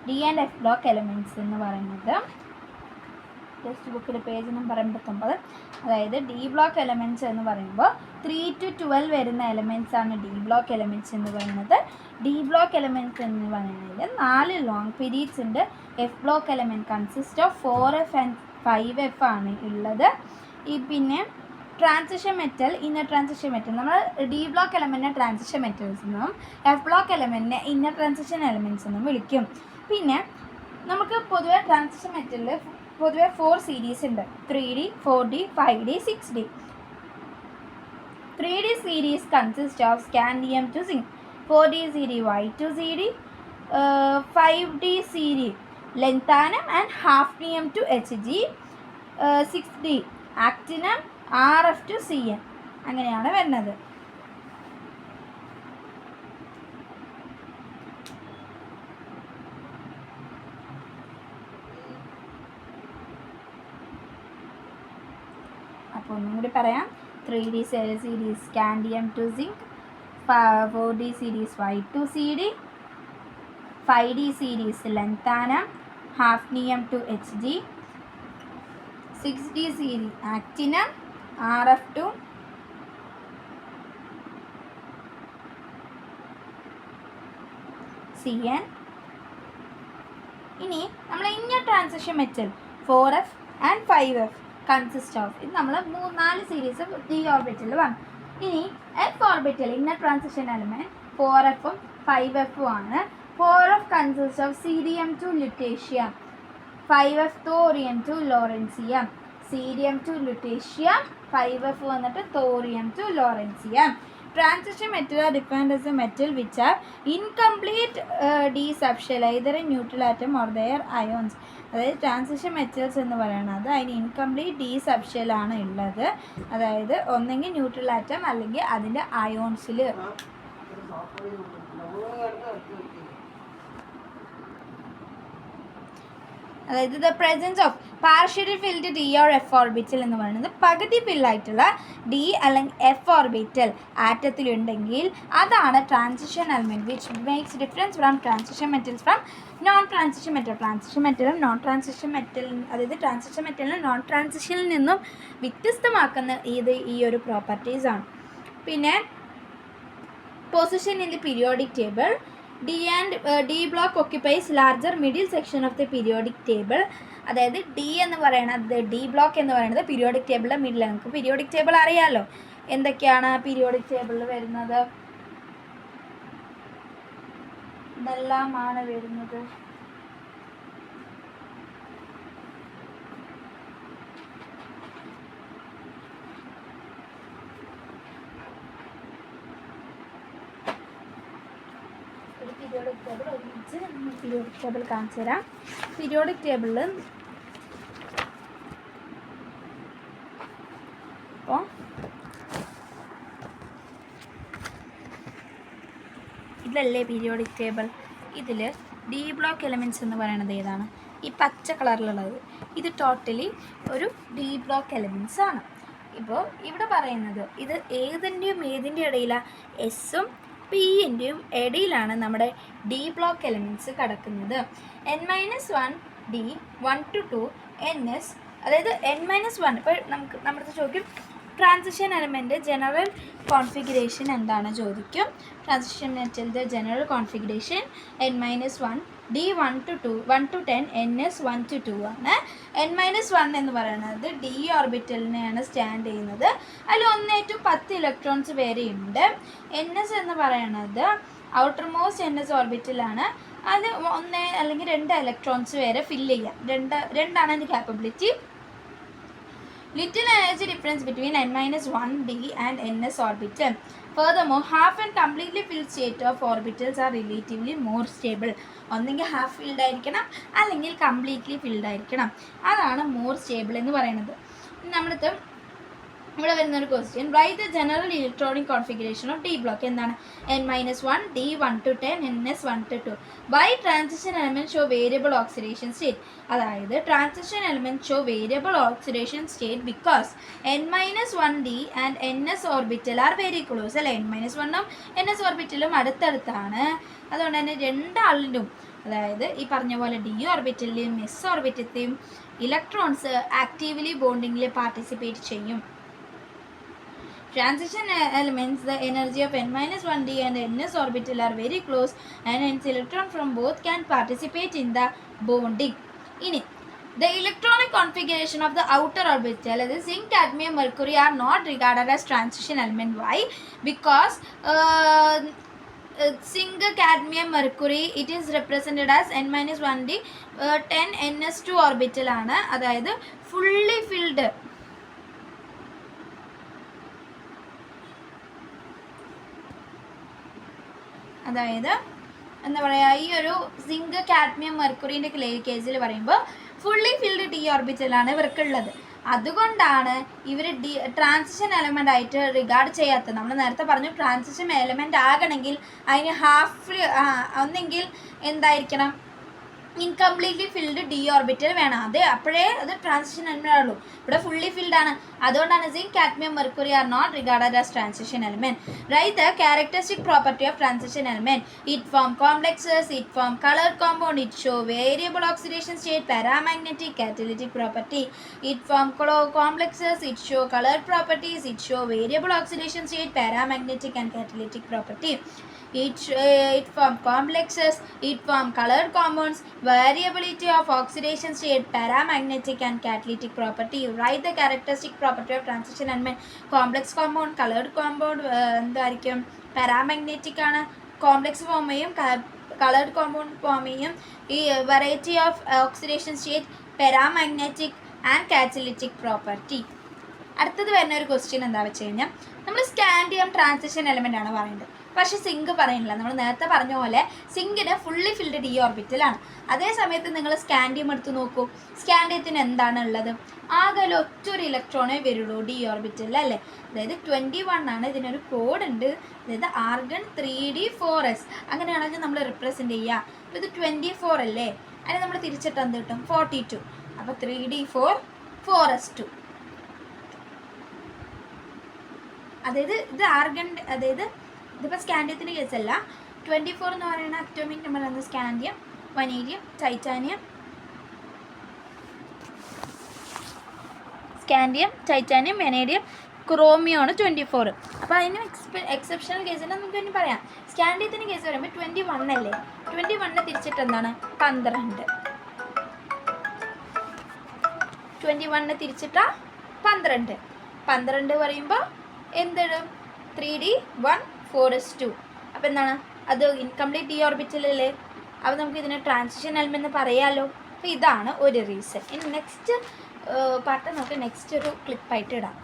D and F block elements എന്ന് പറയുന്നത് text ബുക്കിൽ പേജ് നമ്പർ 89. അതായത് ഡി ബ്ലോക്ക് എലമെൻറ്റ്സ് എന്ന് പറയുമ്പോൾ 3 to 12 വരുന്ന എലമെൻറ്റ്സ് ആണ് ഡി ബ്ലോക്ക് എലമെൻറ്റ്സ് എന്ന് പറയുന്നത്. ഡി ബ്ലോക്ക് എലമെൻറ്റ്സ് എന്ന് പറയുന്നതിൽ 4 ലോങ് പീരീഡ്സ് ഉണ്ട്. F block element consist of 4F and 5F ആണ് ഉള്ളത്. ഈ പിന്നെ transition metal, inner transition metal, നമ്മൾ ഡി ബ്ലോക്ക് എലമെൻറ്റിനെ ട്രാൻസിഷൻ മെറ്റൽസ് എന്നും എഫ് ബ്ലോക്ക് എലമെൻറ്റിനെ ഇന്നർ ട്രാൻസിഷൻ എലമെൻറ്റ്സ് എന്നും വിളിക്കും. പിന്നെ നമുക്ക് പൊതുവെ ട്രാൻസിഷൻ മെറ്റലിൽ പൊതുവെ 4 സീരീസ് ഉണ്ട്. 3D, 4D, 5D, 6D. 3D series consists of scandium to zinc. 4D series Y to CD. 5D series lanthanum and hafnium to Hg. 6D actinium, RF to Cn. അങ്ങനെയാണ് വരുന്നത്. അപ്പോൾ ഒന്നും കൂടി പറയാം. 3D series scandium to zinc, 4D series Y to CD, 5D series lanthanum, hafnium to Hg, 6D series actinium, RF to Cn. ഇനി നമ്മൾ inner transition metal 4F and 5F consist of, ഇത് നമ്മൾ 4 സീരീസ് ഡി ഓർബിറ്റൽ വന്നു. ഇനി f orbital inner transition element 4Fഉം 5Fഉം ആണ്. 4F consist of cerium to lutetium, 5F thorium to lawrencium. Cerium to lutetium, 5F വന്നിട്ട് thorium to lawrencium. Transition metal are defined as a metal which are incomplete d subshell either a neutral atom or their ions. അതായത് transition metals എന്ന് പറയുന്നത് അതിന് incomplete D subshell ആണ് ഉള്ളത്. അതായത് ഒന്നെങ്കിൽ neutral atom അല്ലെങ്കിൽ അതിൻ്റെ അയോൺസിൽ. അതായത് the presence of partially filled d or f orbital എന്ന് പറയുന്നത് പകുതി ഫില്ലായിട്ടുള്ള ഡി അല്ലെങ്കിൽ എഫ് ഓർബിറ്റൽ ആറ്റത്തിലുണ്ടെങ്കിൽ അതാണ് transition element which makes difference from transition metals from non transition metal. Transition മെറ്റലും നോൺ ട്രാൻസിഷൻ മെറ്റലും, അതായത് ട്രാൻസിഷൻ മെറ്റലിനും നോൺ ട്രാൻസിഷനിൽ നിന്നും വ്യത്യസ്തമാക്കുന്ന ഈ ഒരു പ്രോപ്പർട്ടീസാണ്. പിന്നെ position in the periodic table. D block occupies larger middle section of the periodic table. അതായത് D എന്ന് പറയുന്നത്, ഡി ബ്ലോക്ക് എന്ന് പറയുന്നത് പീരിയോഡിക് ടേബിളിലെ മിഡിൽ. നമുക്ക് പീരിയോഡിക് ടേബിൾ അറിയാമല്ലോ, എന്തൊക്കെയാണ് പീരിയോഡിക് ടേബിളിൽ വരുന്നത്, ഇതെല്ലാമാണ് വരുന്നത്. പീരിയോഡിക് ടേബിൾ കാണിച്ചു തരാം. പീരിയോഡിക് ടേബിളിൽ അപ്പോൾ ഇതല്ലേ പീരിയോഡിക് ടേബിൾ. ഇതിൽ ഡി ബ്ലോക്ക് എലമെൻറ്റ്സ് എന്ന് പറയുന്നത് ഏതാണ്? ഈ പച്ച കളറിലുള്ളത്. ഇത് ടോട്ടലി ഒരു ഡി ബ്ലോക്ക് എലമെൻറ്റ്സ് ആണ്. ഇപ്പോൾ ഇവിടെ പറയുന്നത് ഇത് ഏതിൻ്റെ ഇടയിലാണ്? എസും പിൻ്റെയും ഇടയിലാണ് നമ്മുടെ ഡി ബ്ലോക്ക് എലമെൻറ്റ്സ് കിടക്കുന്നത്. n-1 d 1 to 2 ns, അതായത് n-1. ഇപ്പോൾ നമ്മുടെ ചോദിക്കും ട്രാൻസിഷൻ എലമെൻറ്റ് ജനറൽ കോൺഫിഗറേഷൻ എന്താണ് ചോദിക്കും. ട്രാൻസിഷൻ മെറ്റലിൻ്റെ general configuration n-1 d 1 to 2 1 to 10 ns 1 to 2 ആണ്. n-1 എന്ന് പറയുന്നത് ഡി ഓർബിറ്റലിനെയാണ് സ്റ്റാൻഡ് ചെയ്യുന്നത്. അതിൽ 1 to 10 ഇലക്ട്രോൺസ് വരെയുണ്ട്. ns എന്ന് പറയുന്നത് ഔട്ടർ മോസ്റ്റ് ns ഓർബിറ്റലാണ്. അത് 1 അല്ലെങ്കിൽ 2 ഇലക്ട്രോൺസ് വരെ ഫില്ല് ചെയ്യാം. രണ്ടാണ് അതിൻ്റെ capability. Little energy difference between n-1 d and ns orbital. Furthermore, half and completely filled state of orbitals are relatively more stable. ഒന്നെങ്കിൽ ഹാഫ് ഫിൽഡ് ആയിരിക്കണം അല്ലെങ്കിൽ കംപ്ലീറ്റ്ലി ഫിൽഡ് ആയിരിക്കണം. അതാണ് മോർ സ്റ്റേബിൾ എന്ന് പറയുന്നത്. നമ്മളിത് ഇവിടെ വരുന്നൊരു question, write the general electronic configuration of D block. എന്താണ്? n-1 d 1 to 10 ns 1 to 2. Why transition elements show variable oxidation state? അതായത് transition element show variable oxidation state because n-1 d and ns orbital are very close. അല്ലേ, n-1 ഉം ns ഓർബിറ്റലും അടുത്തടുത്താണ്. അതുകൊണ്ട് തന്നെ രണ്ടാളിലും അതായത് ഈ പറഞ്ഞ പോലെ ഡി ഓർബിറ്റലിലെയും എസ് ഓർബിറ്റത്തെയും ഇലക്ട്രോൺസ് ആക്റ്റീവ്ലി ബോണ്ടിങ്ങിൽ പാർട്ടിസിപ്പേറ്റ് ചെയ്യും. Transition elements, the energy of n-1d and ns orbital are very close, and hence electron from both can participate in the bonding. In the electronic configuration of the outer orbital, that is zinc, cadmium, mercury are not regarded as transition element. Why? Because zinc, cadmium, mercury, it is represented as n-1d 10 ns2 orbital ആണ്. അതായത് fully filled, അതായത് എന്താ പറയുക, ഈ ഒരു zinc, cadmium, മെർക്കുറിൻ്റെ കേസിൽ പറയുമ്പോൾ fully filled D ഓർബിറ്റലാണ് ഇവർക്കുള്ളത്. അതുകൊണ്ടാണ് ഇവർ ട്രാൻസിഷൻ എലമെൻ്റ് ആയിട്ട് റിഗാർഡ് ചെയ്യാത്തത്. നമ്മൾ നേരത്തെ പറഞ്ഞു ട്രാൻസിഷൻ എലമെൻ്റ് ആകണമെങ്കിൽ അതിന് ഒന്നെങ്കിൽ എന്തായിരിക്കണം, ഇൻകംപ്ലീറ്റ്ലി ഫിൽഡ് ഡി ഓർബിറ്റൽ വേണം. അപ്പോഴേ അത് ട്രാൻസിഷൻ എലമെൻ്റ് ആണുള്ളൂ. ഇവിടെ ഫുള്ളി ഫിൽഡ് ആണ്. അതുകൊണ്ടാണ് zinc, cadmium, mercury are not regarded as transition element. Right the characteristic property of transition element. It form complexes, it form coloured compound, it show variable oxidation state, paramagnetic, catalytic property. It form complexes, it show coloured properties, it show variable oxidation state, paramagnetic and catalytic property. It form complexes, it form colored compounds, variability of oxidation state, paramagnetic and catalytic property. Write the characteristic property of transition element. Complex compound, colored compound, എന്തായിരിക്കും, paramagnetic ആണ്, complex form ചെയ്യും, coloured compound form ചെയ്യും. ഈ variety of oxidation state, paramagnetic and catalytic property. അടുത്തത് വരുന്ന ഒരു question എന്താ വെച്ച് കഴിഞ്ഞാൽ, നമ്മൾ സ്കാൻഡിയം ട്രാൻസിഷൻ എലമെൻ്റ് ആണ് പറയുന്നത്, പക്ഷേ സിങ്ക് പറയുന്നില്ല. നമ്മൾ നേരത്തെ പറഞ്ഞ പോലെ സിങ്കിന് ഫുള്ളി ഫിൽഡ് ഡി ഓർബിറ്റലാണ്. അതേ സമയത്ത് നിങ്ങൾ സ്കാൻഡിയം എടുത്ത് നോക്കൂ. സ്കാൻഡിയത്തിന് എന്താണ് ഉള്ളത്? ആകെ ഒറ്റൊരു ഇലക്ട്രോണേ വരുള്ളൂ ഡി ഓർബിറ്റലിൽ, അല്ലേ? അതായത് 21 ആണ്. ഇതിനൊരു കോഡ് ഉണ്ട്, അതായത് ആർഗൺ 3d4s. അങ്ങനെയാണെങ്കിൽ നമ്മൾ റിപ്രസെൻറ്റ് ചെയ്യുക. അപ്പോൾ ഇത് 24 അല്ലേ, അതിന് നമ്മൾ തിരിച്ചിട്ട് എന്ത് കിട്ടും? 42. അപ്പോൾ 3d4 4s2. അതായത് ഇത് ആർഗൺ, അതായത് ഇതിപ്പോൾ സ്കാൻഡിയത്തിൻ്റെ കേസല്ല. 24 എന്ന് പറയുന്ന അറ്റോമിക് നമ്പർ ആണ് scandium, vanadium, titanium, vanadium, chromium ആണ് 24. അപ്പോൾ അതിന് എക്സെപ്ഷണൽ കേസിൽ നമുക്ക് തന്നെ പറയാം. സ്കാൻഡിയത്തിൻ്റെ കേസ് പറയുമ്പോൾ 21 അല്ലേ, 21 തിരിച്ചിട്ട് എന്താണ്? 12. 21 തിരിച്ചിട്ടാ 12. 12 പറയുമ്പോൾ എന്തിടും? 3d1 4s2. അപ്പോൾ എന്താണ്? അത് ഇൻകംപ്ലീറ്റ് ഡി ഓർബിറ്റലല്ലേ. അപ്പോൾ നമുക്ക് ഇതിനെ ട്രാൻസിഷൻ എലമെന്റ് എന്ന് പറയാമല്ലോ. അപ്പോൾ ഇതാണ് ഒരു റീസൺ. ഇനി നെക്സ്റ്റ് പാർട്ട് നമുക്ക് നെക്സ്റ്റ് ഒരു ക്ലിപ്പായിട്ട് ഇടാം.